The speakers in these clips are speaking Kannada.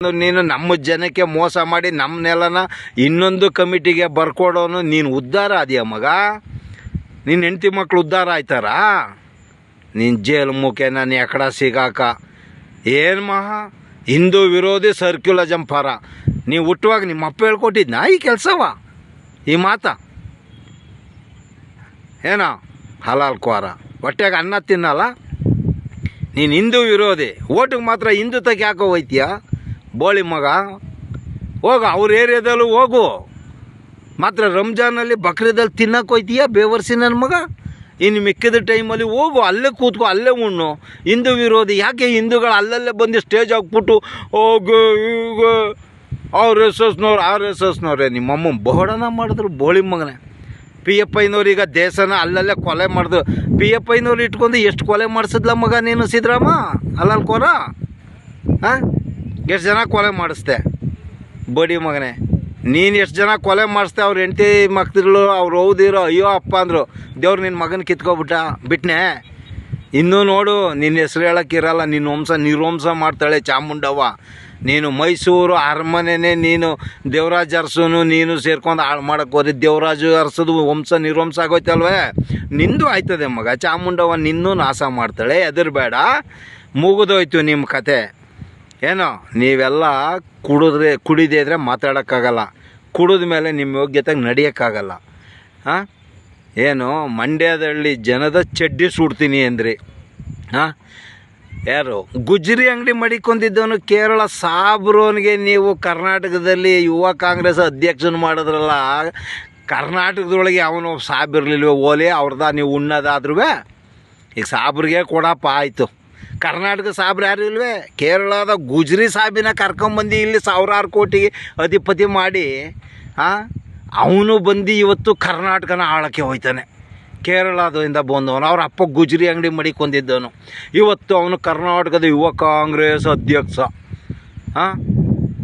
ನೀನು ನಮ್ಮ ಜನಕ್ಕೆ ಮೋಸ ಮಾಡಿ ನಮ್ಮ ನೆಲನ ಇನ್ನೊಂದು ಕಮಿಟಿಗೆ ಬರ್ಕೊಡೋನು ನೀನು ಉದ್ಧಾರ ಅದೆಯಾ ಮಗ? ನಿನ್ನ ಹೆಂಡತಿ ಮಕ್ಕಳು ಉದ್ಧಾರ ಆಯ್ತಾರಾ? ನೀನು ಜೇಲು ಮುಖೆ ನಾನು ಎಕಡ ಸಿಗಾಕ ಏನು ಮಹಾ ಹಿಂದೂ ವಿರೋಧಿ ಸರ್ಕ್ಯುಲಜಮ್ ಫಾರ. ನೀವು ಹುಟ್ಟುವಾಗ ನಿಮ್ಮ ಅಪ್ಪ ಹೇಳ್ಕೊಟ್ಟಿದ್ನಾ ಈ ಕೆಲಸವ, ಈ ಮಾತ? ಏನೋ ಹಲಾಲ್ ಕ್ವಾರ, ಹೊಟ್ಟೆಗೆ ಅನ್ನ ತಿನ್ನಲ್ಲ ನೀನು. ಹಿಂದೂ ವಿರೋಧಿ, ಓಟಿಗೆ ಮಾತ್ರ ಹಿಂದೂ ತಕ್ಕೆ ಯಾಕೋ ಹೋಯ್ತೀಯ ಬೋಳಿ ಮಗ? ಹೋಗು ಅವ್ರ ಏರಿಯಾದಲ್ಲೂ ಹೋಗು, ಮಾತ್ರ ರಂಜಾನಲ್ಲಿ ಬಕ್ರೀದಲ್ಲಿ ತಿನ್ನಕ್ಕೆ ಹೋಯ್ತೀಯ ಬೇವರ್ಸಿ ನನ್ನ ಮಗ. ಇನ್ನು ಮಿಕ್ಕಿದ ಟೈಮಲ್ಲಿ ಹೋಗು, ಅಲ್ಲೇ ಕೂತ್ಕೊ, ಅಲ್ಲೇ ಉಣ್ಣು. ಹಿಂದೂ ವಿರೋಧಿ ಯಾಕೆ? ಹಿಂದೂಗಳು ಅಲ್ಲಲ್ಲೇ ಬಂದು ಸ್ಟೇಜ್ ಹಾಕ್ಬಿಟ್ಟು ಹೋಗು ಈಗ RSSನವ್ರೇ ನಿಮ್ಮಮ್ಮ ಬಹುಡನ ಮಾಡಿದ್ರು ಬೋಳಿ ಮಗನೇ. PFIನವ್ರು ಈಗ ದೇಶನ ಅಲ್ಲಲ್ಲೇ ಕೊಲೆ ಮಾಡಿದ್ರು. PFIನವ್ರು ಇಟ್ಕೊಂಡು ಎಷ್ಟು ಕೊಲೆ ಮಾಡಿಸಿದ್ಲ ಮಗ ನೀನು ಸಿದ್ದರಾಮ ಅಲ್ಲಲ್ಲಿ ಕೊರ? ಹಾಂ, ಎಷ್ಟು ಜನ ಕೊಲೆ ಮಾಡಿಸ್ದೆ ಬಡಿ ಮಗನೇ? ನೀನು ಎಷ್ಟು ಜನ ಕೊಲೆ ಮಾಡಿಸ್ದೆ? ಅವ್ರ ಹೆಂಡತಿ ಮಕ್ಕಳು ಅವ್ರು ಹೌದಿರೋ ಅಯ್ಯೋ ಅಪ್ಪ ಅಂದರು. ದೇವ್ರು ನಿನ್ನ ಮಗನ ಬಿಟ್ನೆ. ಇನ್ನೂ ನೋಡು, ನಿನ್ನ ಹೆಸ್ರು ಹೇಳೋಕ್ಕಿರಲ್ಲ. ನಿನ್ನ ವಂಶ ನಿರ್ವಂಶ ಮಾಡ್ತಾಳೆ ಚಾಮುಂಡವ್ವ. ನೀನು ಮೈಸೂರು ಅರಮನೆನೇ ನೀನು ದೇವರಾಜ ಅರಸನು ನೀನು ಸೇರ್ಕೊಂಡು ಹಾಳು ಮಾಡೋಕ್ಕೆ ಹೋದ್ರೆ ದೇವರಾಜು ಅರಸದು ವಂಶ ನಿರ್ವಂಶ ಆಗೋಯ್ತಲ್ವೇ? ನಿಂದು ಆಯ್ತದೆ ಮಗ. ಚಾಮುಂಡವ್ವ ನಿನ್ನೂ ನಾಶ ಮಾಡ್ತಾಳೆ, ಹೆದರ್ಬೇಡ. ಮುಗಿದೋಯ್ತು ನಿಮ್ಮ ಕತೆ. ಏನೋ ನೀವೆಲ್ಲ ಕುಡಿದೇ ಇದ್ರೆ ಮಾತಾಡೋಕ್ಕಾಗಲ್ಲ, ಕುಡಿದ ಮೇಲೆ ನಿಮ್ಮ ಯೋಗ್ಯತೆಗೆ ನಡೆಯೋಕ್ಕಾಗಲ್ಲ. ಹಾಂ, ಏನು ಮಂಡ್ಯದಲ್ಲಿ ಜನದ ಚಡ್ಡಿ ಸುಡ್ತೀನಿ ಅಂದ್ರಿ. ಹಾಂ, ಯಾರು ಗುಜ್ರಿ ಅಂಗಡಿ ಮಡಿಕೊಂಡಿದ್ದವನು ಕೇರಳ ಸಾಬ್ರೋನ್ಗೆ ನೀವು ಕರ್ನಾಟಕದಲ್ಲಿ ಯುವ ಕಾಂಗ್ರೆಸ್ ಅಧ್ಯಕ್ಷನ ಮಾಡಿದ್ರಲ್ಲ, ಕರ್ನಾಟಕದೊಳಗೆ ಅವನು ಸಾಬಿರ್ಲಿಲ್ವೇ ಓಲೆ ಅವ್ರದ ನೀವು ಉಣ್ಣೋದಾದ್ರೂ ಈಗ ಸಾಬ್ರಿಗೆ ಕೊಡಪ್ಪ ಆಯಿತು. ಕರ್ನಾಟಕ ಸಾಬ್ರು ಯಾರು ಇಲ್ವೇ? ಕೇರಳದ ಗುಜ್ರಿ ಸಾಬಿನ ಕರ್ಕೊಂಬಂದು ಇಲ್ಲಿ ಸಾವಿರಾರು ಕೋಟಿಗೆ ಅಧಿಪತಿ ಮಾಡಿ ಅವನು ಬಂದು ಇವತ್ತು ಕರ್ನಾಟಕನ ಆಳಕ್ಕೆ ಹೋಯ್ತಾನೆ. ಕೇರಳದಿಂದ ಬಂದವನು, ಅವ್ರ ಅಪ್ಪ ಗುಜ್ರಿ ಅಂಗಡಿ ಮಡಿಕೊಂಡಿದ್ದವನು. ಇವತ್ತು ಅವನು ಕರ್ನಾಟಕದ ಯುವ ಕಾಂಗ್ರೆಸ್ ಅಧ್ಯಕ್ಷ.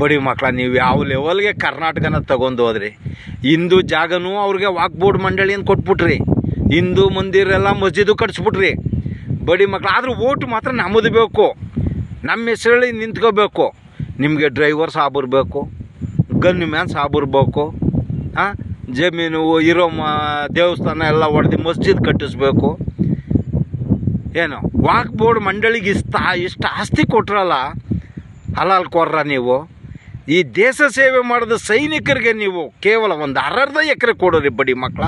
ಬಡಿ ಮಕ್ಕಳ, ನೀವು ಯಾವ ಲೆವೆಲ್ಗೆ ಕರ್ನಾಟಕನ ತಗೊಂಡು ಹೋದ್ರಿ? ಹಿಂದೂ ಜಾಗನೂ ಅವ್ರಿಗೆ ವಾಕ್ ಬೋರ್ಡ್ ಮಂಡಳಿಯನ್ನು ಕೊಟ್ಬಿಟ್ರಿ, ಹಿಂದೂ ಮಂದಿರೆಲ್ಲ ಮಸ್ಜಿದು ಕಟ್ಸ್ಬಿಟ್ರಿ ಬಡಿ ಮಕ್ಕಳು. ಆದರೂ ಓಟು ಮಾತ್ರ ನಮ್ಮದು ಬೇಕು, ನಮ್ಮ ಹೆಸರಲ್ಲಿ ನಿಂತ್ಕೋಬೇಕು. ನಿಮಗೆ ಡ್ರೈವರ್ ಸಾಬರು ಬೇಕು, ಗನ್ ಮ್ಯಾನ್ ಸಾಬರು ಬೇಕು. ಜಮೀನು ಇರೋ ದೇವಸ್ಥಾನ ಎಲ್ಲ ಹೊಡೆದು ಮಸ್ಜಿದ್ ಕಟ್ಟಿಸ್ಬೇಕು. ಏನು ವಾಕ್ ಬೋರ್ಡ್ ಮಂಡಳಿಗೆ ಇಷ್ಟು ಆಸ್ತಿ ಕೊಟ್ರಲ್ಲ, ಹಲಾಲ್ ಕೊರ್ರ ನೀವು? ಈ ದೇಶ ಸೇವೆ ಮಾಡಿದ ಸೈನಿಕರಿಗೆ ನೀವು ಕೇವಲ ಒಂದು 1/2 ಎಕರೆ ಕೊಡೋರಿ ಬಡಿ ಮಕ್ಕಳ.